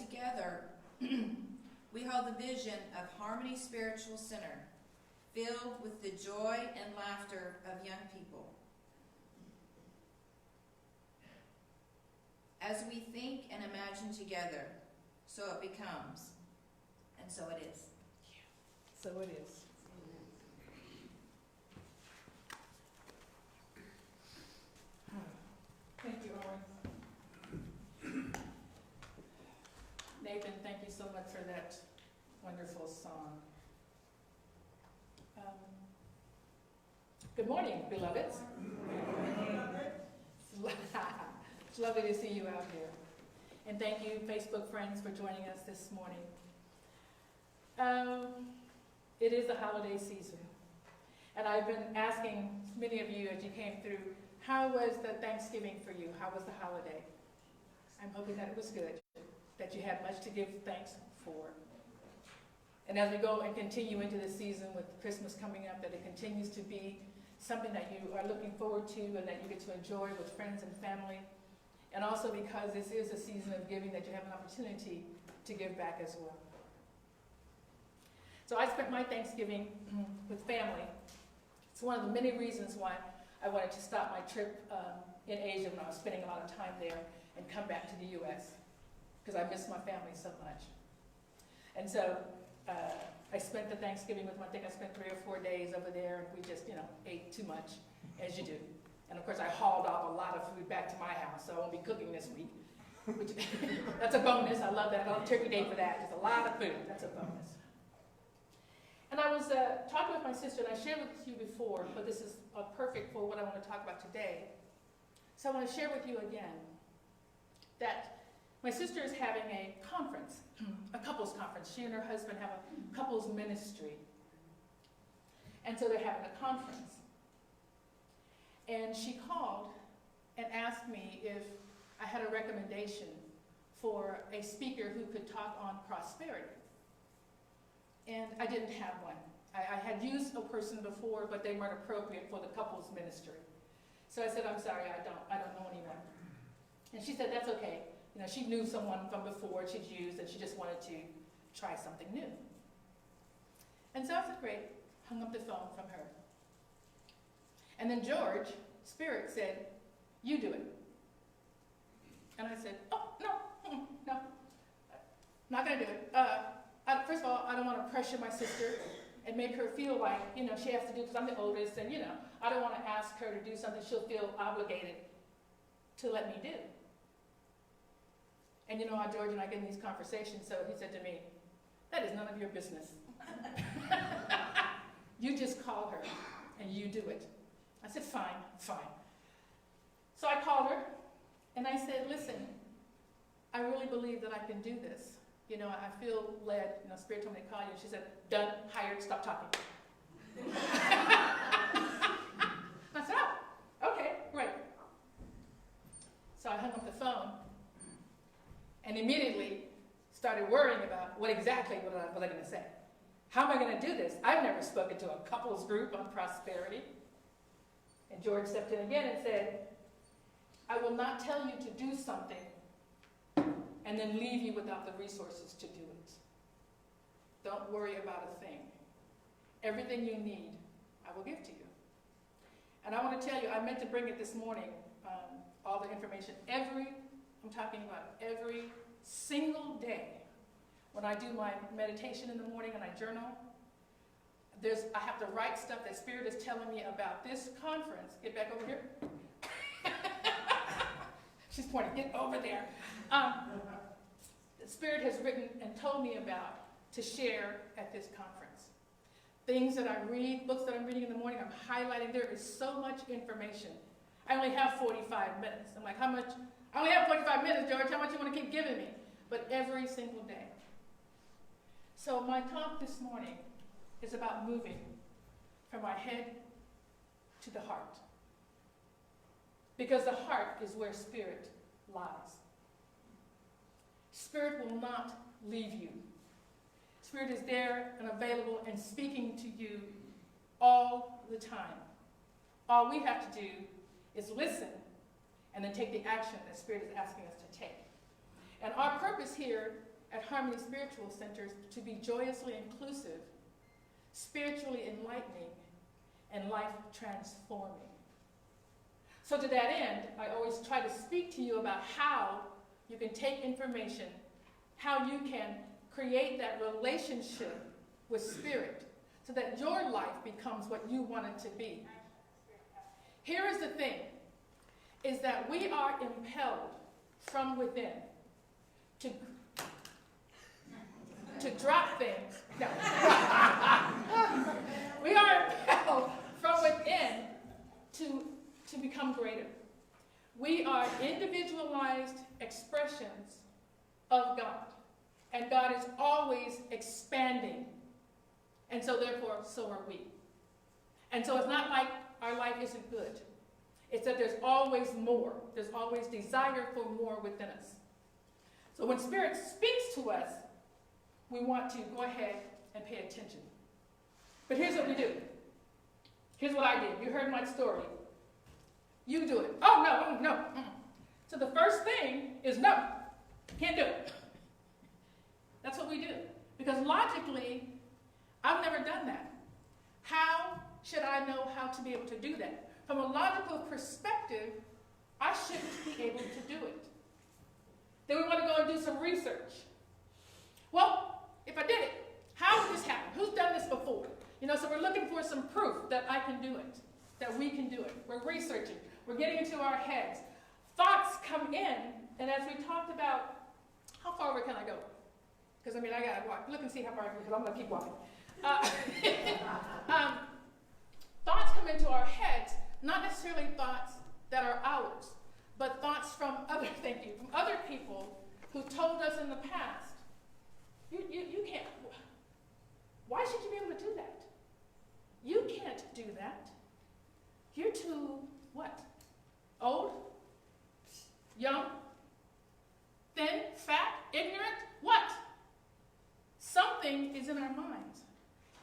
together we hold the vision of Harmony Spiritual Center, filled with the joy and laughter of young people. As we think and imagine together, so it becomes, and so it is. So it is. Thank you, Owen. Nathan, thank you so much for that wonderful song. Good morning, beloveds. It's lovely to see you out here. And thank you, Facebook friends, for joining us this morning. It is the holiday season. And I've been asking many of you as you came through, how was the Thanksgiving for you? How was the holiday? I'm hoping that it was good, that you had much to give thanks for. And as we go and continue into the season with Christmas coming up, that it continues to be something that you are looking forward to and that you get to enjoy with friends and family. And also because this is a season of giving, that you have an opportunity to give back as well. So I spent my Thanksgiving with family. It's one of the many reasons why I wanted to stop my trip in Asia when I was spending a lot of time there and come back to the U.S. because I miss my family so much. And so I spent the Thanksgiving with them. I think I spent 3 or 4 days over there. We just, ate too much, as you do. And of course, I hauled off a lot of food back to my house, so I won't be cooking this week. Which, that's a bonus. I love that. I love Turkey Day for that. Just a lot of food. That's a bonus. And I was talking with my sister, and I shared with you before, but this is perfect for what I want to talk about today. So I want to share with you again that my sister is having a conference, a couples conference. She and her husband have a couples ministry. And so they're having a conference. And she called and asked me if I had a recommendation for a speaker who could talk on prosperity. And I didn't have one. I had used a person before, but they weren't appropriate for the couples ministry. So I said, I'm sorry, I don't know anyone. And she said, that's okay. She knew someone from before she'd used, and she just wanted to try something new. And so I said, great. Hung up the phone from her. And then George, Spirit, said, you do it. And I said, oh, no, not going to do it. First of all, I don't want to pressure my sister and make her feel like, she has to do, because I'm the oldest, and, I don't want to ask her to do something she'll feel obligated to let me do. And how George and I get in these conversations, so he said to me, that is none of your business. You just call her, and you do it. I said, fine. So I called her, and I said, listen, I really believe that I can do this. I feel led, Spirit told me to call you. She said, done, hired, stop talking. I said, oh, okay, great. So I hung up the phone and immediately started worrying about what was I going to say. How am I going to do this? I've never spoken to a couples group on prosperity. And George stepped in again and said, I will not tell you to do something and then leave you without the resources to do it. Don't worry about a thing. Everything you need, I will give to you. And I want to tell you, I meant to bring it this morning, all the information. I'm talking about every single day when I do my meditation in the morning and I journal, I have to write stuff that Spirit is telling me about this conference. Get back over here. She's pointing, get over there. The Spirit has written and told me about to share at this conference. Things that I read, books that I'm reading in the morning, I'm highlighting. There is so much information. I only have 45 minutes. I'm like, how much? I only have 45 minutes, George. How much you want to keep giving me? But every single day. So my talk this morning is about moving from our head to the heart. Because the heart is where Spirit lies. Spirit will not leave you. Spirit is there and available and speaking to you all the time. All we have to do is listen and then take the action that Spirit is asking us to take. And our purpose here at Harmony Spiritual Centers to be joyously inclusive, spiritually enlightening, and life transforming. So to that end, I always try to speak to you about how you can take information, how you can create that relationship with Spirit so that your life becomes what you want it to be. Here is the thing, is that we are impelled from within to drop things. No. We are impelled from within to become greater. We are individualized expressions of God. And God is always expanding. And so therefore, so are we. And so it's not like our life isn't good. It's that there's always more. There's always desire for more within us. So when Spirit speaks to us, we want to go ahead and pay attention. But here's what we do. Here's what I did. You heard my story. You do it. Oh, no, no. So the first thing is no. Can't do it. That's what we do. Because logically, I've never done that. How should I know how to be able to do that? From a logical perspective, I shouldn't be able to do it. Then we want to go and do some research. Well, if I did it, how would this happen? Who's done this before? So we're looking for some proof that I can do it, that we can do it. We're researching. We're getting into our heads. Thoughts come in, and as we talked about, how far over can I go? Because, I got to walk. Look and see how far I can go, because I'm going to keep walking. Thoughts come into our heads, not necessarily thoughts that are ours, but thoughts from other people who told us in the past, you can't, why should you be able to do that? You can't do that. You're too, what? Old? Young? Thin? Fat? Ignorant? What? Something is in our minds.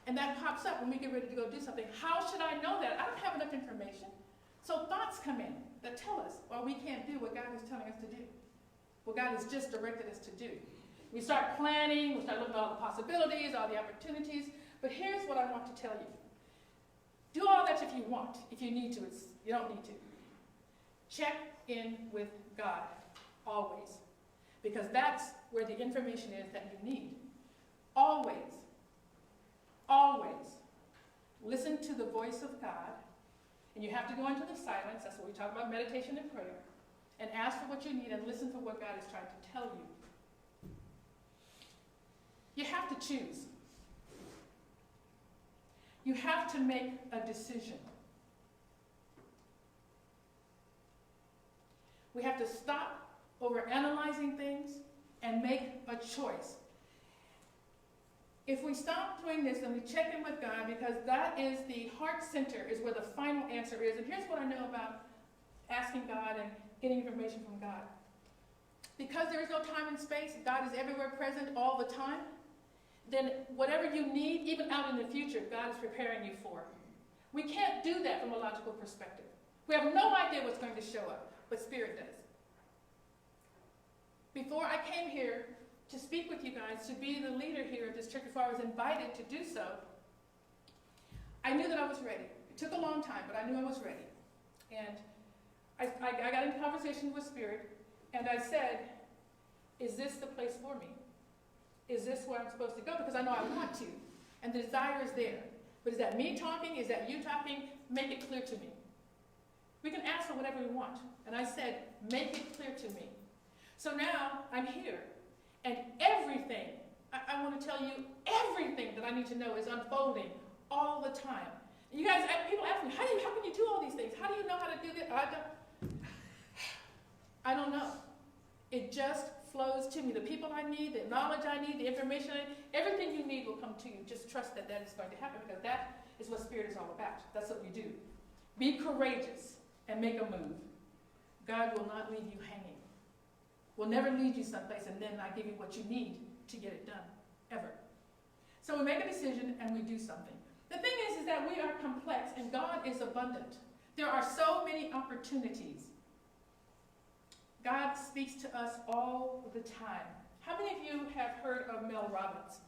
And that pops up when we get ready to go do something. How should I know that? I don't have enough information. So thoughts come in that tell us, well, we can't do what God is telling us to do. What God has just directed us to do. We start planning, we start looking at all the possibilities, all the opportunities. But here's what I want to tell you. Do all that if you want. If you need to, you don't need to. Check in with God, always. Because that's where the information is that you need. Always. Always. Listen to the voice of God. And you have to go into the silence. That's what we talk about, meditation and prayer. And ask for what you need and listen for what God is trying to tell you. You have to choose. You have to make a decision. We have to stop overanalyzing things and make a choice. If we stop doing this and we check in with God, because that is the heart center, is where the final answer is. And here's what I know about asking God and getting information from God. Because there is no time and space, God is everywhere present all the time, then whatever you need, even out in the future, God is preparing you for. We can't do that from a logical perspective. We have no idea what's going to show up, but Spirit does. Before I came here to speak with you guys, to be the leader here at this church, before I was invited to do so, I knew that I was ready. It took a long time, but I knew I was ready. And I got into conversation with Spirit, and I said, is this the place for me? Is this where I'm supposed to go? Because I know I want to, and the desire is there. But is that me talking? Is that you talking? Make it clear to me. We can ask for whatever we want. And I said, make it clear to me. So now I'm here, and everything, I want to tell you, everything that I need to know is unfolding all the time. And you guys, people ask me, how can you do all these things? How do you know how to do this? I don't know. It just flows to me. The people I need, the knowledge I need, the information I need, everything you need will come to you. Just trust that that is going to happen, because that is what Spirit is all about. That's what we do. Be courageous and make a move. God will not leave you hanging. Will never lead you someplace and then not give you what you need to get it done, ever. So we make a decision and we do something. The thing is that we are complex and God is abundant. There are so many opportunities. God speaks to us all the time. How many of you have heard of Mel Robbins?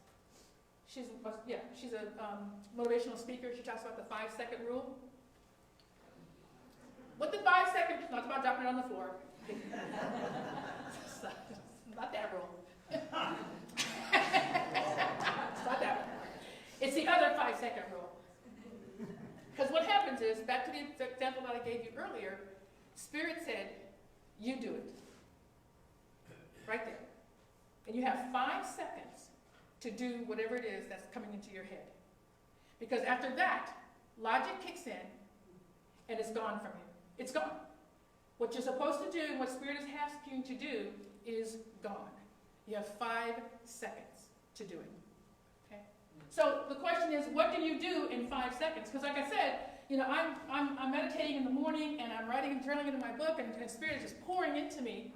She's a motivational speaker. She talks about the 5-second rule. What the 5 seconds, not about dropping it on the floor. Not that rule. It's not that one. It's the other 5-second rule. Because what happens is, back to the example that I gave you earlier, Spirit said, you do it. Right there. And you have 5 seconds to do whatever it is that's coming into your head. Because after that, logic kicks in, and it's gone from you. It's gone. What you're supposed to do, and what Spirit is asking you to do, is gone. You have 5 seconds to do it. Okay? So the question is, what do you do in 5 seconds? Because like I said, I'm meditating in the morning, and I'm writing and journaling in my book, and Spirit is just pouring into me.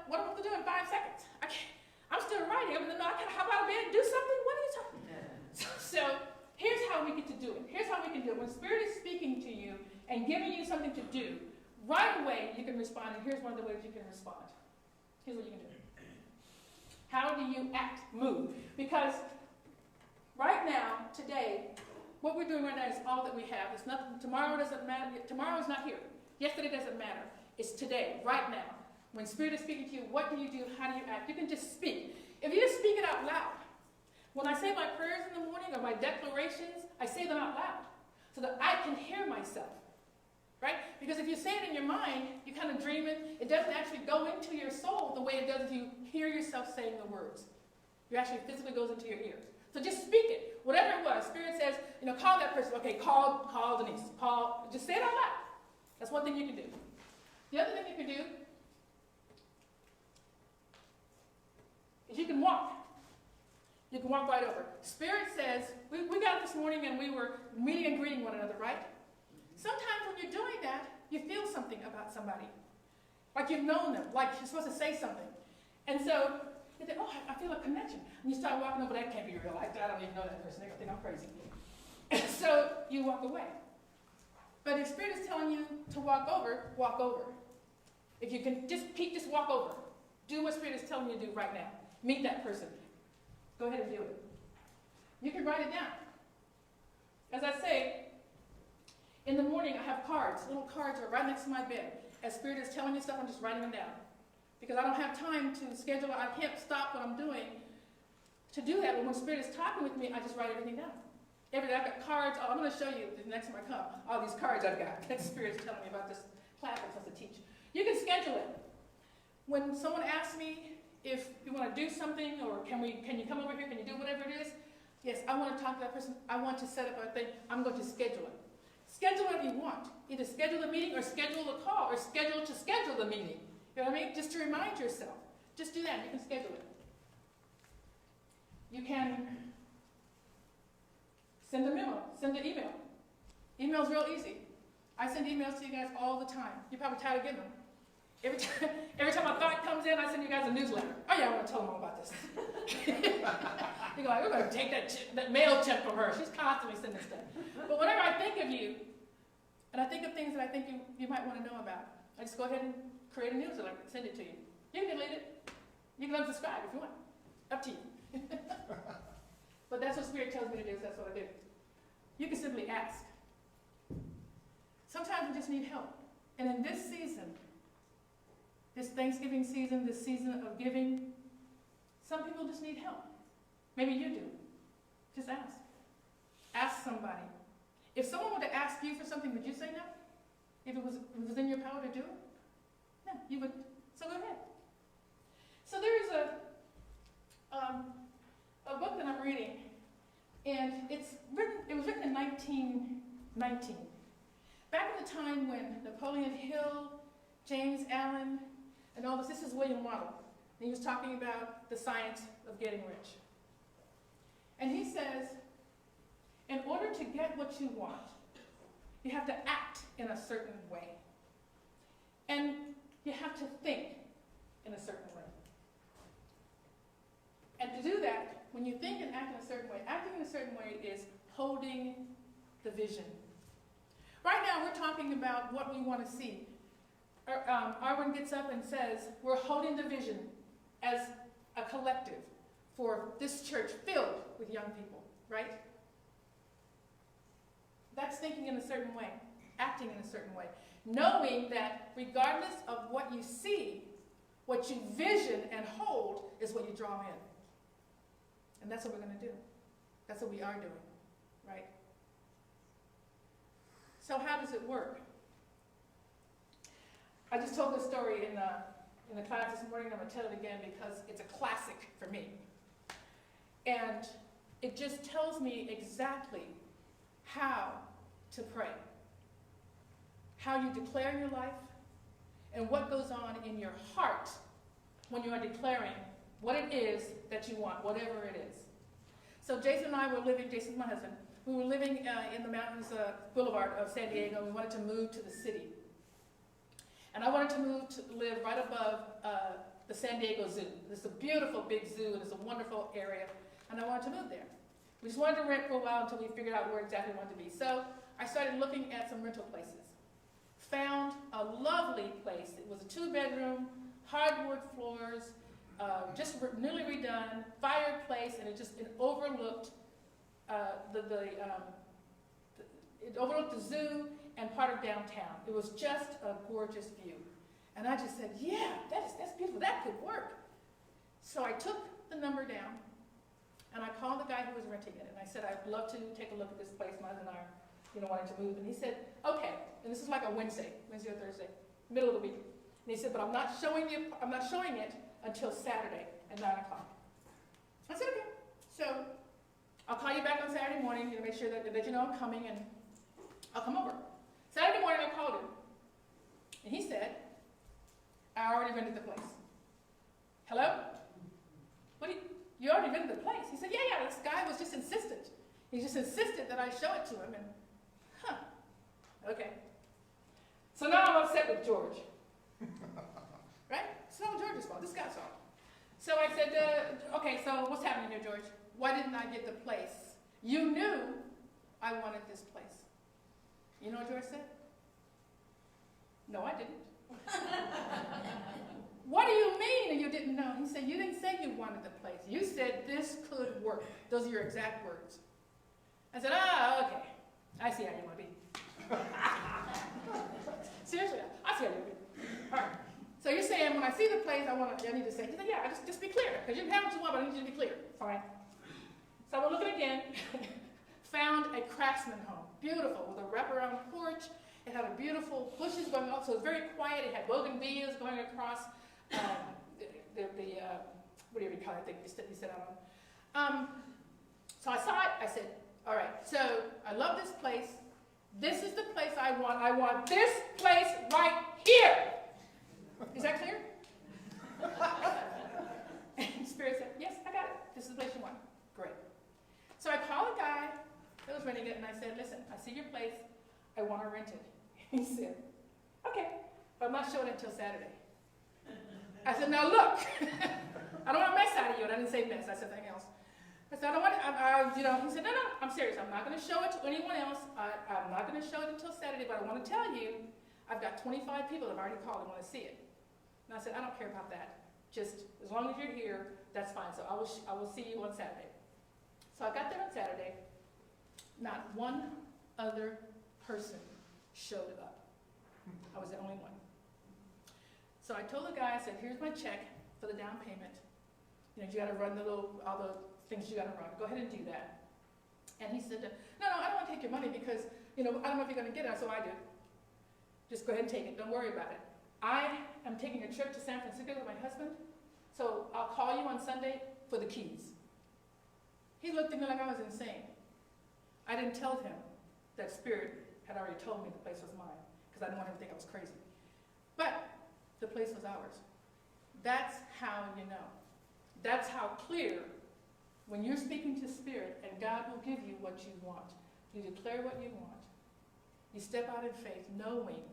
What am I going to do in 5 seconds? I'm still writing. I'm in the middle. How about a bed? Do something? What are you talking about? So here's how we get to do it. Here's how we can do it. When Spirit is speaking to you and giving you something to do, right away you can respond, and here's one of the ways you can respond. Here's what you can do. How do you act, move? Because right now, today, what we're doing right now is all that we have. It's nothing. Tomorrow doesn't matter. Tomorrow is not here. Yesterday doesn't matter. It's today, right now. When Spirit is speaking to you, what do you do? How do you act? You can just speak. If you just speak it out loud. When I say my prayers in the morning or my declarations, I say them out loud so that I can hear myself. Right? Because if you say it in your mind, you kind of dream it. It doesn't actually go into your soul the way it does if you hear yourself saying the words. It actually physically goes into your ears. So just speak it. Whatever it was. Spirit says, call that person. Okay, call Denise. Just say it out loud. That's one thing you can do. The other thing you can do is you can walk. You can walk right over. Spirit says, we got up this morning and we were meeting and greeting one another, right? Sometimes when you're doing that, you feel something about somebody. Like you've known them, like you're supposed to say something. And so you think, I feel a connection. And you start walking over, that can't be real. I don't even know that person. They're going to think I'm crazy. And so you walk away. But if Spirit is telling you to walk over, walk over. If you can just walk over. Do what Spirit is telling you to do right now. Meet that person. Go ahead and do it. You can write it down. As I say, in the morning I have cards. Little cards are right next to my bed. As Spirit is telling me stuff, I'm just writing them down. Because I don't have time to schedule. I can't stop what I'm doing to do that. But when Spirit is talking with me, I just write everything down. Every day I've got cards. I'm going to show you the next time I come. All these cards I've got. That Spirit is telling me about this class I'm supposed to teach. You can schedule it. When someone asks me if you want to do something, or can you come over here, can you do whatever it is? Yes, I want to talk to that person. I want to set up a thing. I'm going to schedule it. Schedule whatever you want. Either schedule a meeting or schedule a call or schedule the meeting. You know what I mean? Just to remind yourself. Just do that. You can schedule it. You can send a memo. Send an email. Email's real easy. I send emails to you guys all the time. You're probably tired of getting them. Every time a thought comes in, I send you guys a newsletter. Oh yeah, I want to tell them all about this. You're like, we're going to take that mail check from her. She's constantly sending stuff. But whenever I think of you, and I think of things that I think you might want to know about, I just go ahead and create a newsletter and send it to you. You can delete it. You can unsubscribe if you want. Up to you. But that's what Spirit tells me to do, so that's what I do. You can simply ask. Sometimes we just need help. And in this season, this Thanksgiving season, this season of giving, some people just need help. Maybe you do. Just ask. Ask somebody. If someone were to ask you for something, would you say no? If it was within your power to do it? No, you would. So go ahead. So there is a book that I'm reading, and it was written in 1919. Back in the time when Napoleon Hill, James Allen, and all this is William Waddell. And he was talking about the science of getting rich. And he says, in order to get what you want, you have to act in a certain way. And you have to think in a certain way. And to do that, when you think and act in a certain way, acting in a certain way is holding the vision. Right now, we're talking about what we want to see. Arwen gets up and says, we're holding the vision as for this church filled with young people, right? That's thinking in a certain way, acting in a certain way, knowing that regardless of what you see, what you vision and hold is what you draw in. And that's what we're going to do. That's what we are doing, right? So how does it work? I just told this story in the class this morning. I'm going to tell it again because it's a classic for me. And it just tells me exactly how to pray, how you declare your life, and what goes on in your heart when you are declaring what it is that you want, whatever it is. So Jason and I were living, Jason's my husband, we were living in the mountains boulevard of San Diego, and we wanted to move to the city. And I wanted to move to live right above the San Diego Zoo. It's a beautiful big zoo, and it's a wonderful area, and I wanted to move there. We just wanted to rent for a while until we figured out where exactly we wanted to be. So I started looking at some rental places. Found a lovely place. It was a 2-bedroom, hardwood floors, just newly redone, fireplace, and it overlooked it overlooked the zoo and part of downtown. It was just a gorgeous view. And I just said, yeah, that's beautiful. That could work. So I took the number down, and I called the guy who was renting it, and I said, I'd love to take a look at this place. My husband and I are wanting to move. And he said, okay. And this is like a Wednesday or Thursday, middle of the week. And he said, but I'm not showing it until Saturday at 9 o'clock. I said, okay. So I'll call you back on Saturday morning to make sure that you know I'm coming, and I'll come over. Saturday morning I called him, and he said, I already rented the place. Hello? You already rented the place? He said, yeah, this guy was just insistent. He just insisted that I show it to him, and okay. So now I'm upset with George. Right? It's not George's fault, this guy's fault. So I said, okay, so what's happening here, George? Why didn't I get the place? You knew I wanted this place. You know what George said? No, I didn't. What do you mean you didn't know? He said, you didn't say you wanted the place. You said this could work. Those are your exact words. I said, okay. I see how you want to be. Seriously, I see how you want to be. All right. So you're saying when I see the place, I need to say, he said, yeah, just be clear. Because you can have what you want, but I need you to be clear. Fine. So we're looking again. Found a craftsman home. Beautiful, with a wraparound porch. It had a beautiful bushes going up, so it was very quiet. It had bougainvilleas going across whatever you call it, thing you sit out on. So I saw it. I said, all right, so I love this place. This is the place I want. I want this place right here. Is that clear? And Spirit said, yes, I got it. This is the place you want. Great. So I called a guy that was renting it, and I said, listen, I see your place. I want to rent it. He said, okay, but I'm not showing it until Saturday. I said, now look, I don't want to mess out of you. And I didn't say mess. I said something else. I said, I don't want it. He said, no, I'm serious. I'm not going to show it to anyone else. I'm not going to show it until Saturday, but I want to tell you, I've got 25 people that have already called and want to see it. And I said, I don't care about that. Just as long as you're here, that's fine. So I will see you on Saturday. So I got there on Saturday. Not one other person showed up. I was the only one. So I told the guy, I said, here's my check for the down payment. You got to run all the things you got to run. Go ahead and do that. And he said, no, I don't want to take your money because, I don't know if you're going to get it. So I did. Just go ahead and take it. Don't worry about it. I am taking a trip to San Francisco with my husband, so I'll call you on Sunday for the keys. He looked at me like I was insane. I didn't tell him that Spirit had already told me the place was mine because I didn't want him to think I was crazy. But the place was ours. That's how you know. That's how clear, when you're speaking to Spirit and God will give you what you want, you declare what you want, you step out in faith knowing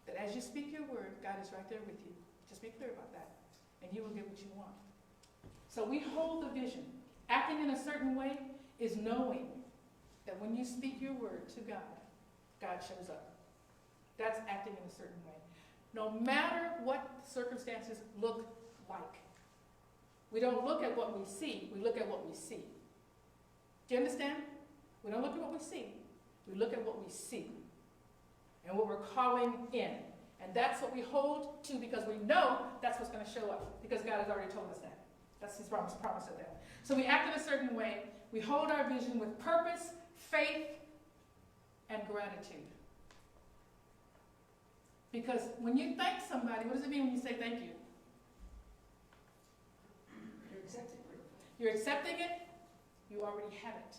that as you speak your word, God is right there with you. Just be clear about that, and you will get what you want. So we hold the vision. Acting in a certain way is knowing that when you speak your word to God, God shows up. That's acting in a certain way. No matter what circumstances look like. We don't look at what we see, we look at what we see. Do you understand? We don't look at what we see, we look at what we see and what we're calling in. And that's what we hold to because we know that's what's going to show up because God has already told us that. That's his promise of that. So we act in a certain way. We hold our vision with purpose, faith, and gratitude. Because when you thank somebody, what does it mean when you say thank you? You're accepting it. You're accepting it. You already have it.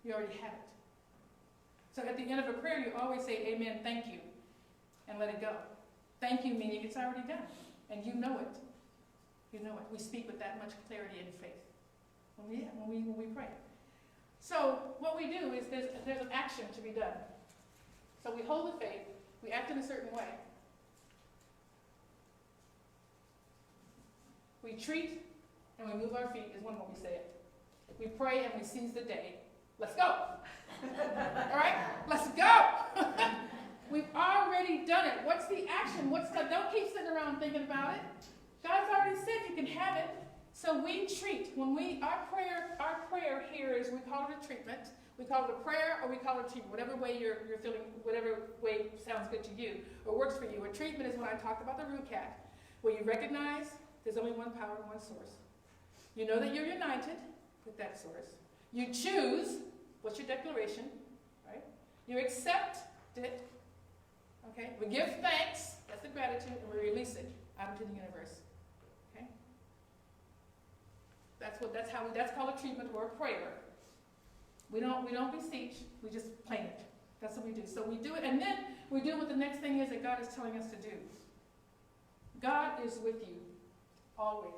You already have it. So at the end of a prayer, you always say, amen, thank you, and let it go. Thank you meaning it's already done, and you know it. You know it. We speak with that much clarity and faith when we pray. So what we do is there's an action to be done. So we hold the faith, we act in a certain way. We treat and we move our feet is one way we say it. We pray and we seize the day. Let's go. All right? Let's go. We've already done it. What's the action? Don't keep sitting around thinking about it. God's already said you can have it. So we treat. Our prayer here is, we call it a treatment. We call it a prayer or we call it a treatment. Whatever way you're feeling, whatever way sounds good to you or works for you. A treatment is when I talked about the RUCAT, where you recognize there's only one power and one source. You know that you're united with that source. You choose, what's your declaration, right? You accept it, okay? We give thanks, that's the gratitude, and we release it out into the universe, okay? That's called a treatment or a prayer. We don't beseech, we just plain it. That's what we do. So we do it, and then we do what the next thing is that God is telling us to do. God is with you, always.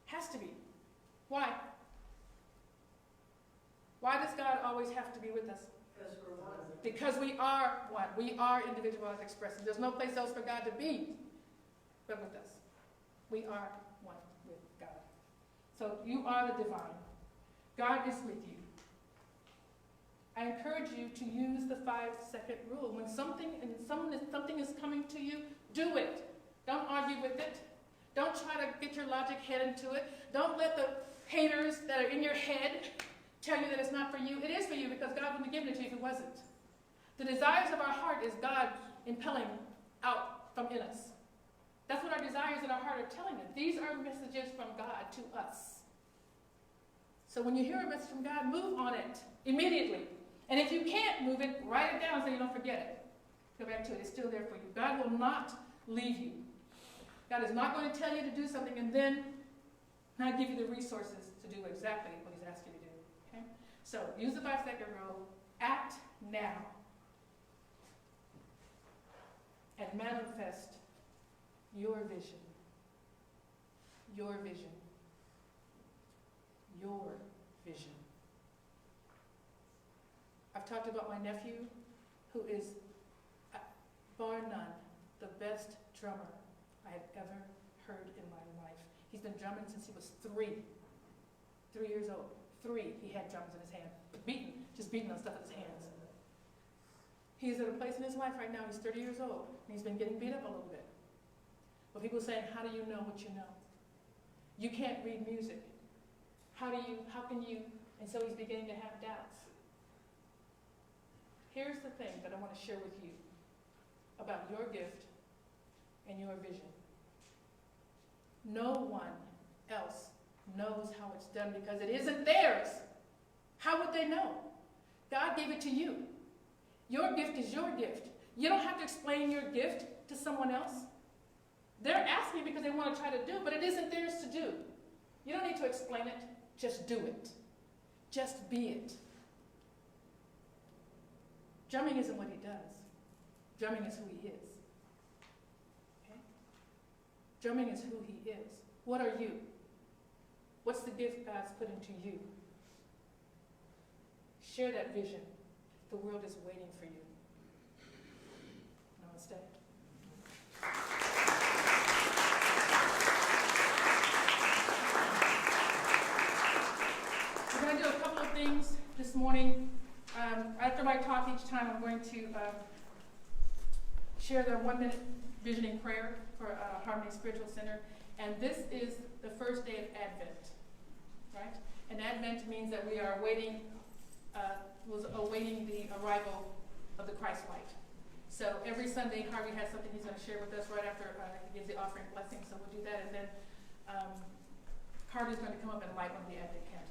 Has to be. Why? Why does God always have to be with us? Because we're one. Because we are one. We are individualized expressions. There's no place else for God to be but with us. We are one with God. So you are the divine. God is with you. I encourage you to use the 5-second rule. When something is coming to you, do it. Don't argue with it. Don't try to get your logic head into it. Don't let the haters that are in your head tell you that it's not for you. It is for you because God wouldn't have given it to you if it wasn't. The desires of our heart is God impelling out from in us. That's what our desires in our heart are telling us. These are messages from God to us. So when you hear a message from God, move on it immediately. And if you can't move it, write it down so you don't forget it. Go back to it. It's still there for you. God will not leave you. God is not going to tell you to do something and then not give you the resources to do exactly what he's asked you to do. Okay? So use the 5-second rule. Act now. And manifest your vision. Your vision. Your vision. I've talked about my nephew, who is, bar none, the best drummer I have ever heard in my life. He's been drumming since he was 3 years old. 3, he had drums in his hand, just beating on stuff with his hands. He's at a place in his life right now, he's 30 years old, and he's been getting beat up a little bit. But people are saying, how do you know what you know? You can't read music. How can you? And so he's beginning to have doubts. Here's the thing that I want to share with you about your gift and your vision. No one else knows how it's done because it isn't theirs. How would they know? God gave it to you. Your gift is your gift. You don't have to explain your gift to someone else. They're asking because they want to try to do it, but it isn't theirs to do. You don't need to explain it. Just do it. Just be it. Drumming isn't what he does. Drumming is who he is. Okay? Drumming is who he is. What are you? What's the gift God's put into you? Share that vision. The world is waiting for you. Namaste. We're going to do a couple of things this morning. After my talk each time, I'm going to share the 1-minute visioning prayer for Harmony Spiritual Center. And this is the first day of Advent, right? And Advent means that we are awaiting the arrival of the Christ light. So every Sunday, Harvey has something he's going to share with us right after he gives the offering blessing, so we'll do that. And then Carter's going to come up and light one of the Advent candles.